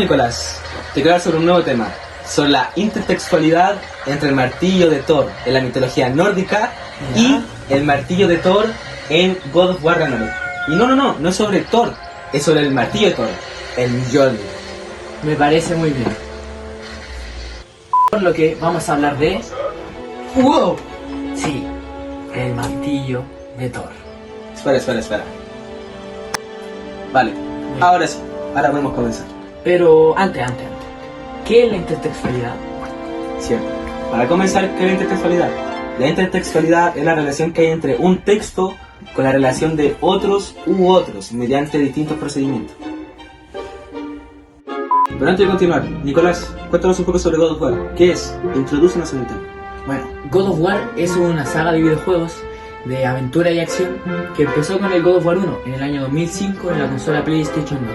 Nicolás, te quiero hablar sobre un nuevo tema, sobre la intertextualidad entre el martillo de Thor en la mitología nórdica y el martillo de Thor en God of War Ragnarok. Y no es sobre Thor, es sobre el martillo de Thor, el Mjolnir. Me parece muy bien. Por lo que vamos a hablar de... ¡Wow! Sí, el martillo de Thor. Espera. Vale, ahora sí, ahora podemos comenzar. Pero antes. ¿Qué es la intertextualidad? Cierto. Para comenzar, ¿qué es la intertextualidad? La intertextualidad es la relación que hay entre un texto con la relación de otros u otros mediante distintos procedimientos. Pero antes de continuar, Nicolás, cuéntanos un poco sobre God of War. ¿Qué es? Introdúcenos en el tema. Bueno, God of War es una saga de videojuegos de aventura y acción que empezó con el God of War 1 en el año 2005 en la consola PlayStation 2.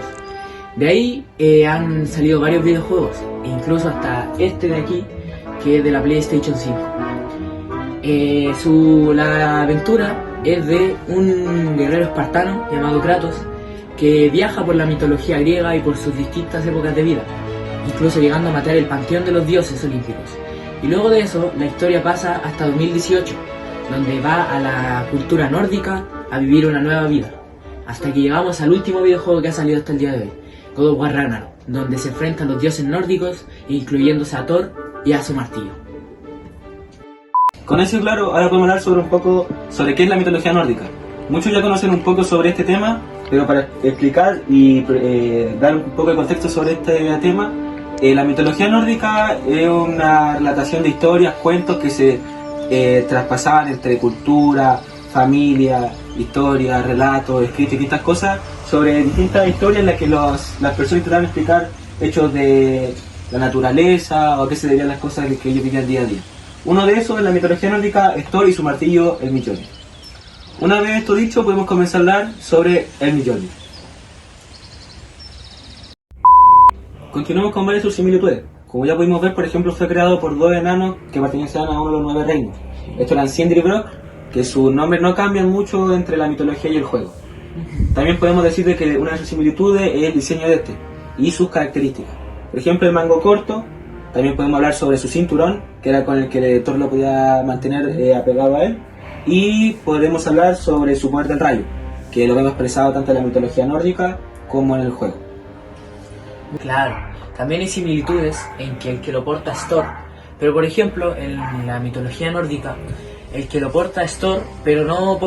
De ahí han salido varios videojuegos, incluso hasta este de aquí, que es de la PlayStation 5. La aventura es de un guerrero espartano llamado Kratos, que viaja por la mitología griega y por sus distintas épocas de vida, incluso llegando a matar el panteón de los dioses olímpicos. Y luego de eso, la historia pasa hasta 2018, donde va a la cultura nórdica a vivir una nueva vida, hasta que llegamos al último videojuego que ha salido hasta el día de hoy, God of War Ragnarok, donde se enfrentan los dioses nórdicos, incluyéndose a Thor y a su martillo. Con eso claro, ahora podemos hablar sobre un poco sobre qué es la mitología nórdica. Muchos ya conocen un poco sobre este tema, pero para explicar y dar un poco de contexto sobre este tema, la mitología nórdica es una relatación de historias, cuentos que se traspasaban entre cultura, familia, historia, relatos, escritos, distintas cosas sobre distintas historias en las que las personas intentaban explicar hechos de la naturaleza o a qué se debían las cosas que ellos vivían día a día. Uno de esos en la mitología nórdica es Thor y su martillo, el Mjolnir. Una vez esto dicho, podemos comenzar a hablar sobre el Mjolnir. Continuamos con varias sus similitudes. Como ya pudimos ver, por ejemplo, fue creado por dos enanos que pertenecían a uno de los 9 reinos. Estos eran Sindri y Brok, que sus nombres no cambian mucho entre la mitología y el juego. También podemos decir de que una de sus similitudes es el diseño de este y sus características. Por ejemplo, el mango corto. También podemos hablar sobre su cinturón, que era con el que Thor lo podía mantener apegado a él. Y podremos hablar sobre su poder del rayo, que lo vemos expresado tanto en la mitología nórdica como en el juego. Claro, también hay similitudes en que el que lo porta es Thor, pero por ejemplo en la mitología nórdica el que lo porta es Thor, pero no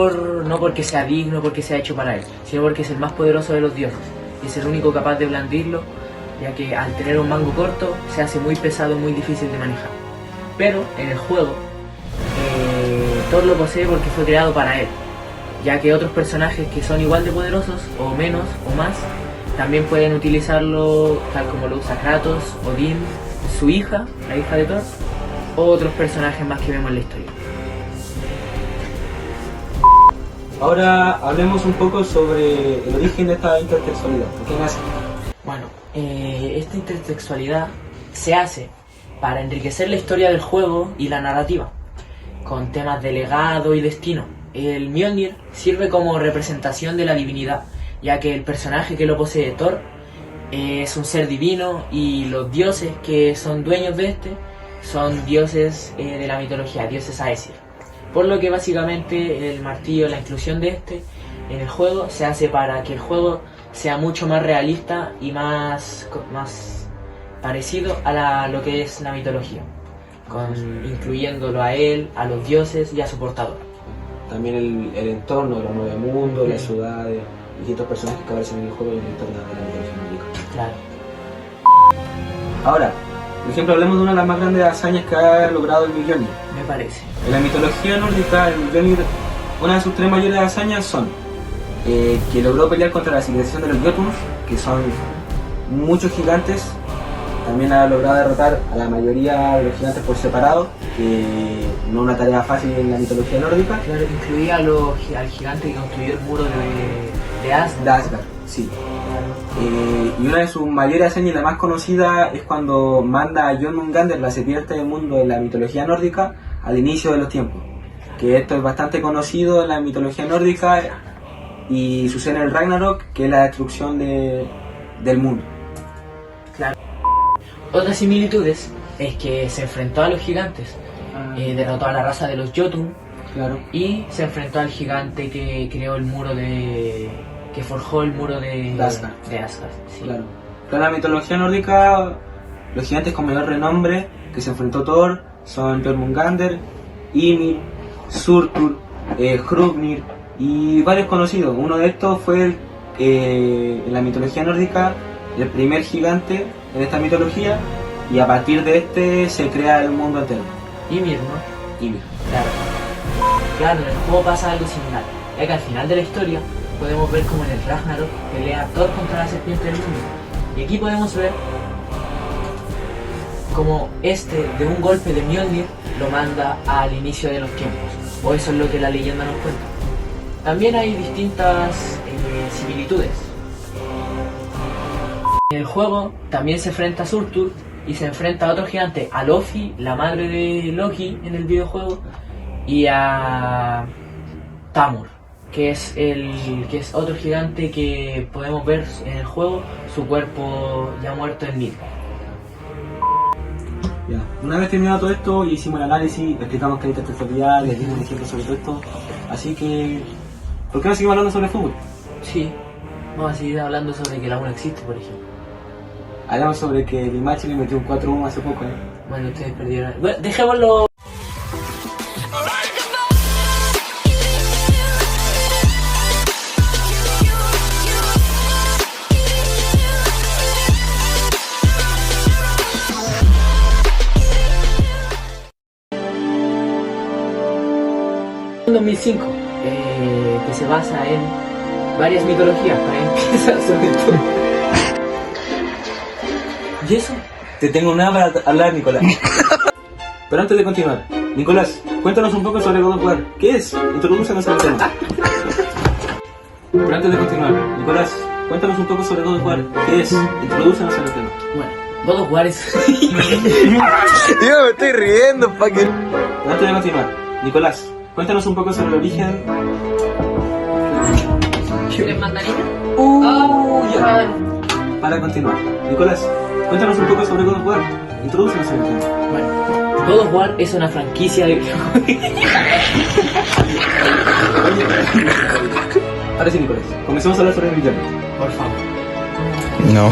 porque sea digno, porque sea hecho para él, sino porque es el más poderoso de los dioses y es el único capaz de blandirlo, ya que al tener un mango corto se hace muy pesado y muy difícil de manejar. Pero en el juego Thor lo posee porque fue creado para él, ya que otros personajes que son igual de poderosos o menos o más también pueden utilizarlo tal como lo usa Kratos, Odín, su hija, la hija de Thor, o otros personajes más que vemos en la historia. Ahora hablemos un poco sobre el origen de esta intertextualidad. ¿Por qué nace? Bueno, esta intertextualidad se hace para enriquecer la historia del juego y la narrativa, con temas de legado y destino. El Mjolnir sirve como representación de la divinidad, ya que el personaje que lo posee, Thor, es un ser divino y los dioses que son dueños de este son dioses de la mitología, dioses Aesir. Por lo que básicamente el martillo, la inclusión de este en el juego se hace para que el juego sea mucho más realista y más parecido a lo que es la mitología, incluyéndolo a él, a los dioses y a su portador. También el entorno de los 9 mundos, las ciudades, distintos personajes que aparecen en el juego y en el entorno de la mitología nórdica. Claro. Ahora, por ejemplo, hablemos de una de las más grandes hazañas que ha logrado el Mjolnir. Me parece. En la mitología nórdica, el Mjolnir, una de sus 3 mayores hazañas son que logró pelear contra la civilización de los Jotuns, que son muchos gigantes. También ha logrado derrotar a la mayoría de los gigantes por separado, que no es una tarea fácil en la mitología nórdica. Claro, incluía al gigante que construyó el muro de Asgard. De Asgard, sí. Y una de sus mayores hazañas y la más conocida es cuando manda a Jormungandr, la serpiente del mundo de la mitología nórdica, al inicio de los tiempos. Que esto es bastante conocido en la mitología nórdica y sucede en el Ragnarok, que es la destrucción del mundo. Claro. Otras similitudes es que se enfrentó a los gigantes, derrotó a la raza de los Jotun Claro. y se enfrentó al gigante que creó el muro que forjó el muro de Asgard. Sí. Claro. En la mitología nórdica, los gigantes con mayor renombre que se enfrentó Thor son Jormungandr, Ymir, Surtur, Hrungnir y varios conocidos. Uno de estos fue en la mitología nórdica el primer gigante en esta mitología, y a partir de este se crea el mundo entero. Ymir, ¿no? Ymir. Claro, en el juego pasa algo similar, ya que al final de la historia podemos ver como en el Ragnarok pelea Thor contra la serpiente del mundo. Y aquí podemos ver como de un golpe de Mjolnir lo manda al inicio de los tiempos, o eso es lo que la leyenda nos cuenta. También hay distintas similitudes. En el juego también se enfrenta a Surtur y se enfrenta a otro gigante, a Loki, la madre de Loki en el videojuego, y a Tamur, que es otro gigante que podemos ver en el juego, su cuerpo ya muerto en Midgard. Ya. Una vez terminado todo esto, hicimos el análisis, explicamos que hay intertextualidad, les dimos un ejemplo sobre todo esto. Así que, ¿por qué no seguimos hablando sobre fútbol? Sí, vamos a seguir hablando sobre que la 1 existe, por ejemplo. Hablamos sobre que el Limache le metió un 4-1 hace poco, ¿eh? Bueno, ustedes perdieron. Bueno, dejémoslo. En 2005, que se basa en varias mitologías, para empezar sobre todo. ¿Y eso? Te tengo nada para hablar, Nicolás. Pero antes de continuar, Nicolás, cuéntanos un poco sobre God of War. ¿Qué es? Introdúcenos al tema. Pero antes de continuar, Nicolás, cuéntanos un poco sobre God of War. ¿Qué es? Introdúcenos al tema. Bueno, God of War es... Yo me estoy riendo, pa' que... Pero antes de continuar, Nicolás, cuéntanos un poco sobre el origen. ¿Quieres mandarina? Ya. Para continuar, Nicolás, cuéntanos un poco sobre God of War. Introdúcenos al tema. Bueno, God of War es una franquicia de... Ahora sí, Nicolás, comencemos a hablar sobre el villano. Por favor. No.